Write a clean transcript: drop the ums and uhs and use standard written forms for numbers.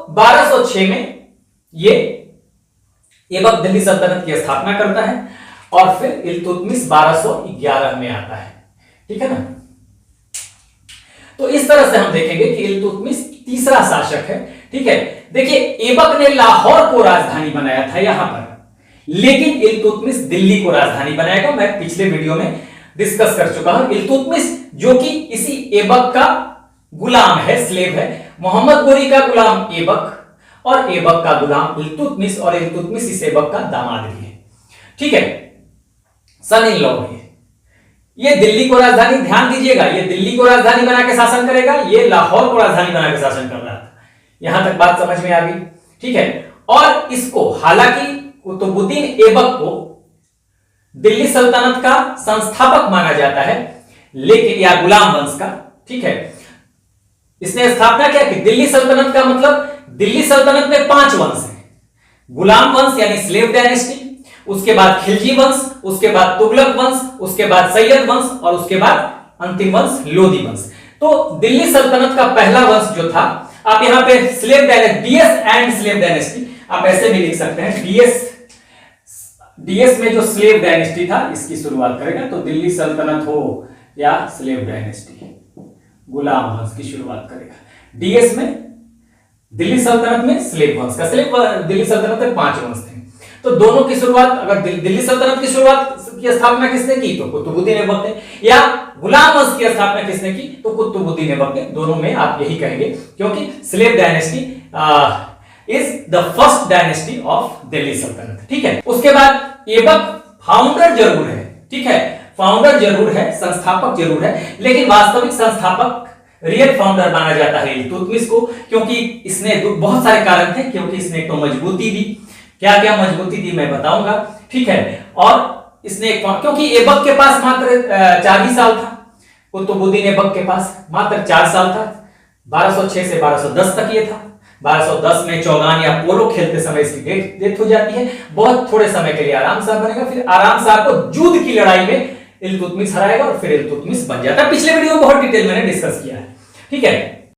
1206 में ये ऐबक दिल्ली सल्तनत की स्थापना करता है और फिर इल्तुतमिश 1211 में आता है। ठीक है ना। तो इस तरह से हम देखेंगे कि इल्तुतमिश तीसरा शासक है। ठीक है, देखिए ऐबक ने लाहौर को राजधानी बनाया था यहां पर, लेकिन इल्तुतमिश दिल्ली को राजधानी बनाएगा। मैं पिछले वीडियो में डिस्कस कर चुका हूं। इल्तुतमिश जो कि इसी ऐबक का गुलाम है, स्लेव है। मोहम्मद गोरी का गुलाम ऐबक और ऐबक का गुलाम इल्तुतमिश, और इल्तुतमिश इस ऐबक का दामाद भी है। ठीक है, सन इन लॉ है। ये दिल्ली को राजधानी, ध्यान दीजिएगा, ये दिल्ली को राजधानी बना के शासन करेगा, ये लाहौर को राजधानी बना के शासन कर रहा था। यहां तक बात समझ में आ गई। ठीक है, और इसको हालांकि कुतुबुद्दीन ऐबक को दिल्ली सल्तनत का संस्थापक माना जाता है, लेकिन या गुलाम वंश का। ठीक है, इसने स्थापना क्या की? दिल्ली सल्तनत का मतलब दिल्ली सल्तनत में 5 वंश है। गुलाम वंश यानी स्लेव डायनेस्टी, उसके बाद खिलजी वंश, उसके बाद तुगलक वंश, उसके बाद सैयद वंश और उसके बाद अंतिम वंश लोदी वंश। तो दिल्ली सल्तनत का पहला वंश जो था, आप यहां पे slave dynasty, DS and slave dynasty आप ऐसे भी लिख सकते हैं। डीएस में जो स्लेव डायनेस्टी था इसकी शुरुआत करेगा, तो दिल्ली सल्तनत हो या स्लेव डायनेस्टी, गुलाम वंश की शुरुआत करेगा। डीएस में दिल्ली सल्तनत में स्लेव वंश का, दिल्ली सल्तनत में 5 वंश थे। तो दोनों की शुरुआत, अगर दिल्ली सल्तनत की शुरुआत की स्थापना किसने की तो कुतुबुद्दीन ऐबक ने, या गुलाम वंश की स्थापना किसने की तो कुतुबुद्दीन ऐबक ने। दोनों में आप यही कहेंगे, क्योंकि slave dynasty is the first dynasty of Delhi सल्तनत। ठीक है, उसके बाद ऐबक फाउंडर जरूर है। ठीक है, फाउंडर जरूर है, संस्थापक जरूर है, लेकिन वास्तविक संस्थापक, रियल फाउंडर माना जाता है इल्तुतमिश को, क्योंकि इसने बहुत सारे कारण थे। क्योंकि इसने एक तो मजबूती दी, क्या क्या मजबूती दी मैं बताऊंगा। ठीक है, और इसने क्योंकि ऐबक के पास मात्र 4 ही साल था, कुतुबुद्दीन ऐबक के पास मात्र 4 साल था। 1206 से 1210 तक ये था। 1210 में चौगान या पोलो खेलते समय इसकी डेथ हो जाती है। बहुत थोड़े समय के लिए आराम शाह बनेगा, फिर आराम शाह को जूद की लड़ाई में इल्तुतमिश हराएगा और फिर इल्तुतमिश बन जाता है। पिछले वीडियो में बहुत डिटेल मैंने डिस्कस किया है। ठीक है,